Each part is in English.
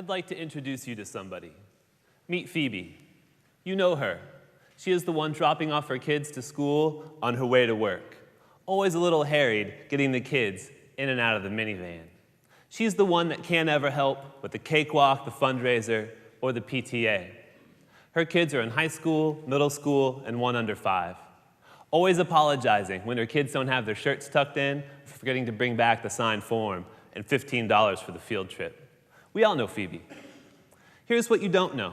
I'd like to introduce you to somebody. Meet Phoebe. You know her. She is the one dropping off her kids to school on her way to work. Always a little harried getting the kids in and out of the minivan. She's the one that can't ever help with the cakewalk, the fundraiser, or the PTA. Her kids are in high school, middle school, and one under 5. Always apologizing when her kids don't have their shirts tucked in, forgetting to bring back the signed form, and $15 for the field trip. We all know Phoebe. Here's what you don't know.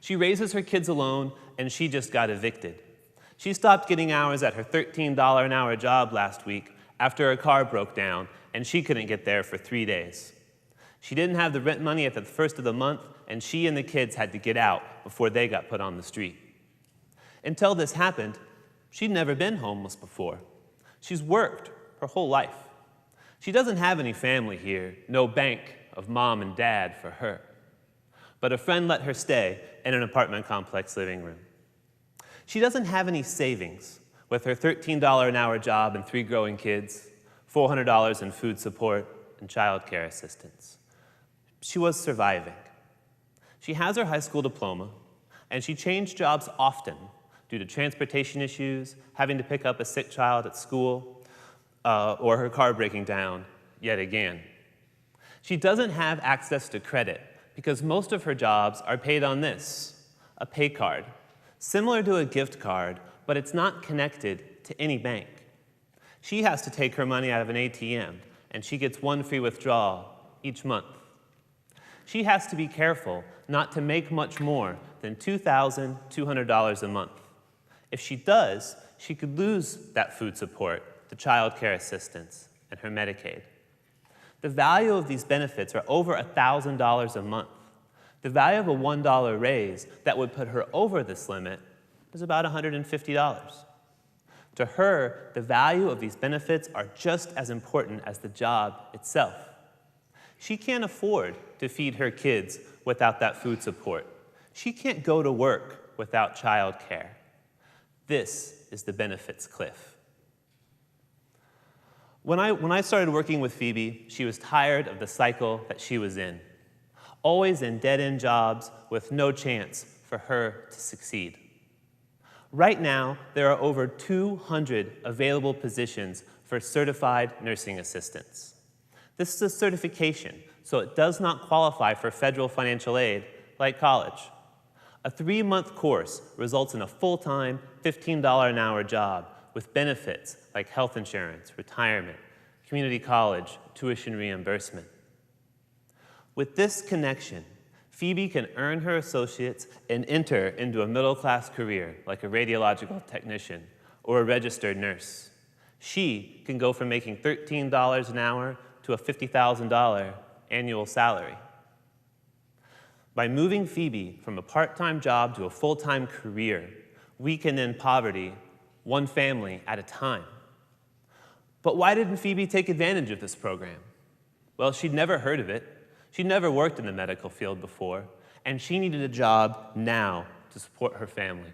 She raises her kids alone, and she just got evicted. She stopped getting hours at her $13 an hour job last week after her car broke down, and she couldn't get there for 3 days. She didn't have the rent money at the first of the month, and she and the kids had to get out before they got put on the street. Until this happened, she'd never been homeless before. She's worked her whole life. She doesn't have any family here, no bank of mom and dad for her. But a friend let her stay in an apartment complex living room. She doesn't have any savings with her $13 an hour job and 3 growing kids, $400 in food support, and child care assistance. She was surviving. She has her high school diploma, and she changed jobs often due to transportation issues, having to pick up a sick child at school, or her car breaking down yet again. She doesn't have access to credit because most of her jobs are paid on this, a pay card, similar to a gift card, but it's not connected to any bank. She has to take her money out of an ATM, and she gets 1 free withdrawal each month. She has to be careful not to make much more than $2,200 a month. If she does, she could lose that food support, the child care assistance, and her Medicaid. The value of these benefits are over $1,000 a month. The value of a $1 raise that would put her over this limit is about $150. To her, the value of these benefits are just as important as the job itself. She can't afford to feed her kids without that food support. She can't go to work without child care. This is the benefits cliff. When I started working with Phoebe, she was tired of the cycle that she was in, always in dead-end jobs with no chance for her to succeed. Right now, there are over 200 available positions for certified nursing assistants. This is a certification, so it does not qualify for federal financial aid like college. A 3-month course results in a full-time, $15 an hour job with benefits like health insurance, retirement, community college, tuition reimbursement. With this connection, Phoebe can earn her associates and enter into a middle-class career like a radiological technician or a registered nurse. She can go from making $13 an hour to a $50,000 annual salary. By moving Phoebe from a part-time job to a full-time career, we can end poverty one family at a time. But why didn't Phoebe take advantage of this program? Well, she'd never heard of it. She'd never worked in the medical field before, and she needed a job now to support her family.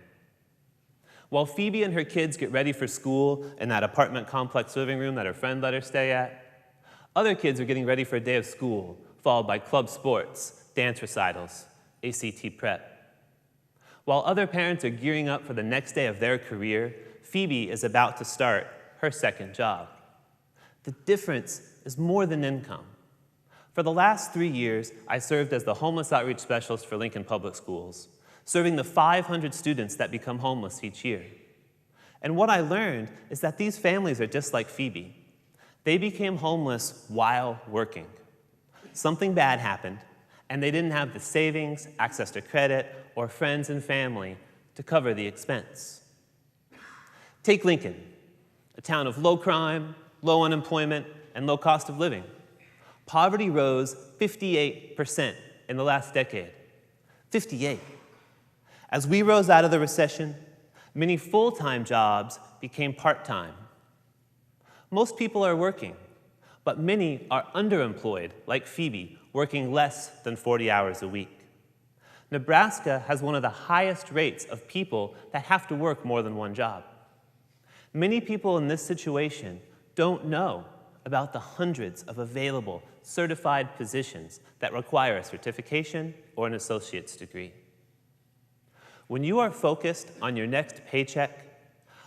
While Phoebe and her kids get ready for school in that apartment complex living room that her friend let her stay at, other kids are getting ready for a day of school, followed by club sports, dance recitals, ACT prep. While other parents are gearing up for the next day of their career, Phoebe is about to start her second job. The difference is more than income. For the last 3 years, I served as the homeless outreach specialist for Lincoln Public Schools, serving the 500 students that become homeless each year. And what I learned is that these families are just like Phoebe. They became homeless while working. Something bad happened, and they didn't have the savings, access to credit, or friends and family to cover the expense. Take Lincoln, a town of low crime, low unemployment, and low cost of living. Poverty rose 58% in the last decade. 58. As we rose out of the recession, many full-time jobs became part-time. Most people are working, but many are underemployed, like Phoebe, working less than 40 hours a week. Nebraska has one of the highest rates of people that have to work more than one job. Many people in this situation don't know about the hundreds of available certified positions that require a certification or an associate's degree. When you are focused on your next paycheck,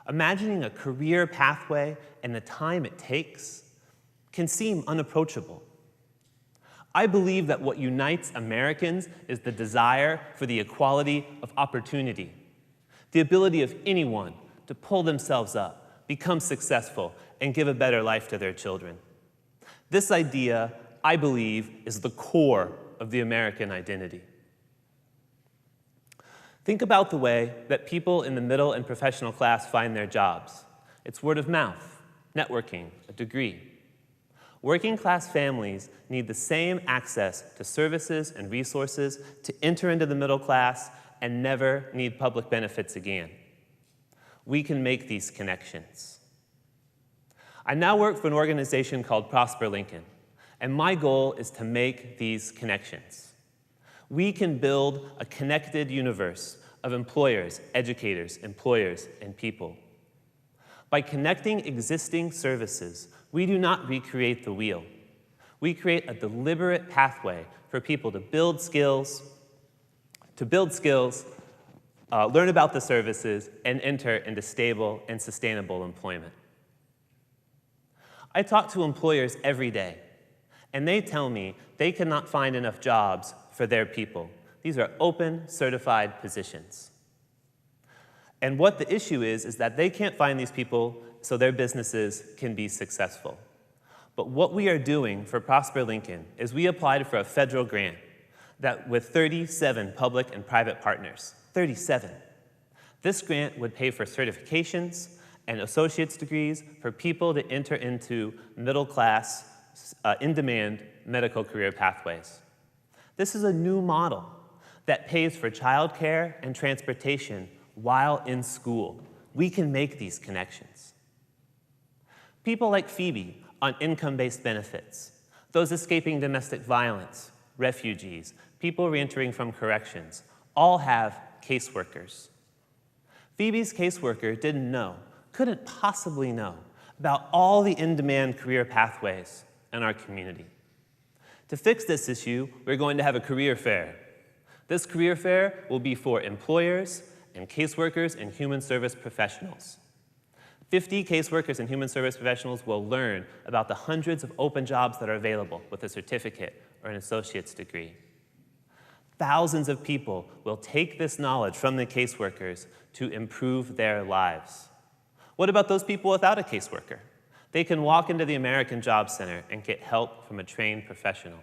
imagining a career pathway and the time it takes can seem unapproachable. I believe that what unites Americans is the desire for the equality of opportunity, the ability of anyone to pull themselves up, become successful, and give a better life to their children. This idea, I believe, is the core of the American identity. Think about the way that people in the middle and professional class find their jobs. It's word of mouth, networking, a degree. Working class families need the same access to services and resources to enter into the middle class and never need public benefits again. We can make these connections. I now work for an organization called Prosper Lincoln, and my goal is to make these connections. We can build a connected universe of employers, educators, employers, and people. By connecting existing services, we do not recreate the wheel. We create a deliberate pathway for people to build skills, learn about the services, and enter into stable and sustainable employment. I talk to employers every day, and they tell me they cannot find enough jobs for their people. These are open, certified positions. And what the issue is that they can't find these people so their businesses can be successful. But what we are doing for Prosper Lincoln is we applied for a federal grant that with 37 public and private partners, 37. This grant would pay for certifications and associate's degrees for people to enter into middle-class, in-demand medical career pathways. This is a new model that pays for childcare and transportation while in school. We can make these connections. People like Phoebe on income-based benefits, those escaping domestic violence, refugees, people reentering from corrections, all have caseworkers. Phoebe's caseworker didn't know, couldn't possibly know, about all the in-demand career pathways in our community. To fix this issue, we're going to have a career fair. This career fair will be for employers and caseworkers and human service professionals. 50 caseworkers and human service professionals will learn about the hundreds of open jobs that are available with a certificate or an associate's degree. Thousands of people will take this knowledge from the caseworkers to improve their lives. What about those people without a caseworker? They can walk into the American Job Center and get help from a trained professional.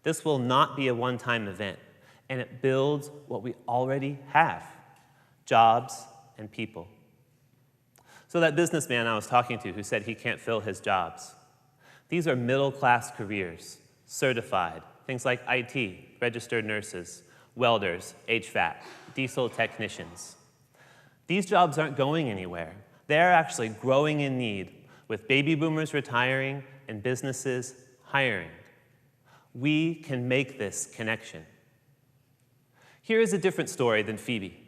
This will not be a one-time event, and it builds what we already have, jobs and people. So that businessman I was talking to who said he can't fill his jobs, these are middle-class careers, certified, things like IT, registered nurses, welders, HVAC, diesel technicians. These jobs aren't going anywhere. They're actually growing in need with baby boomers retiring and businesses hiring. We can make this connection. Here is a different story than Phoebe.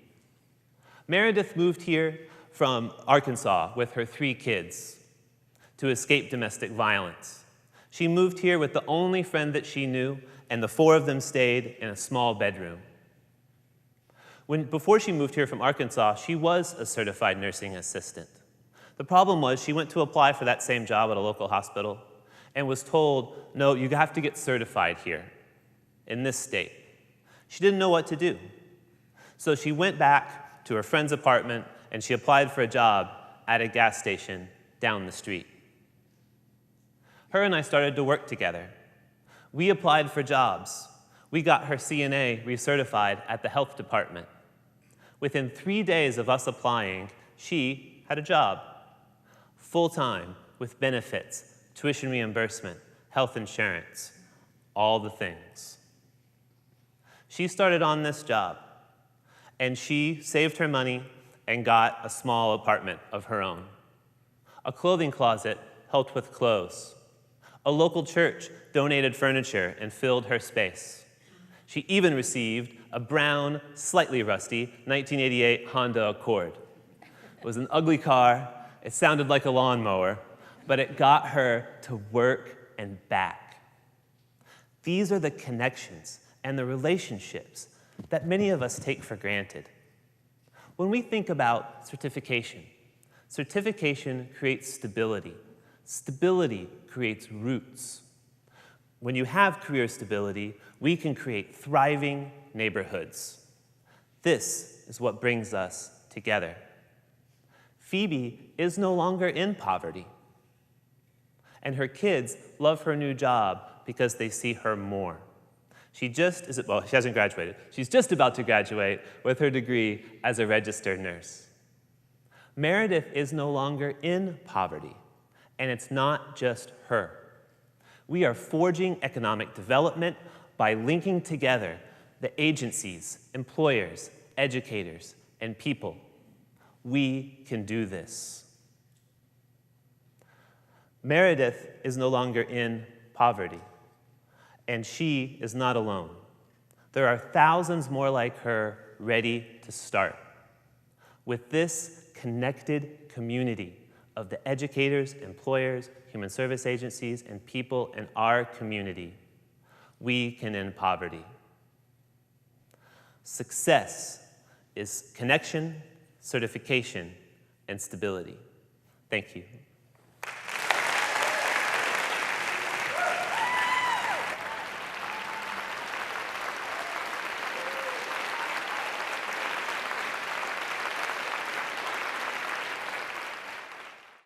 Meredith moved here from Arkansas with her 3 kids to escape domestic violence. She moved here with the only friend that she knew, and the 4 of them stayed in a small bedroom. Before she moved here from Arkansas, she was a certified nursing assistant. The problem was she went to apply for that same job at a local hospital and was told, no, you have to get certified here in this state. She didn't know what to do. So she went back to her friend's apartment and she applied for a job at a gas station down the street. Her and I started to work together. We applied for jobs. We got her CNA recertified at the health department. Within 3 days of us applying, she had a job, full-time, with benefits, tuition reimbursement, health insurance, all the things. She started on this job, and she saved her money and got a small apartment of her own. A clothing closet helped with clothes. A local church donated furniture and filled her space. She even received a brown, slightly rusty 1988 Honda Accord. It was an ugly car. It sounded like a lawnmower, but it got her to work and back. These are the connections and the relationships that many of us take for granted. When we think about certification, certification creates stability. Stability creates roots. When you have career stability, we can create thriving neighborhoods. This is what brings us together. Phoebe is no longer in poverty, and her kids love her new job because they see her more. She hasn't graduated. She's just about to graduate with her degree as a registered nurse. Meredith is no longer in poverty, and it's not just her. We are forging economic development by linking together the agencies, employers, educators, and people. We can do this. Meredith is no longer in poverty, and she is not alone. There are thousands more like her ready to start. With this connected community of the educators, employers, human service agencies, and people in our community, we can end poverty. Success is connection, certification, and stability. Thank you.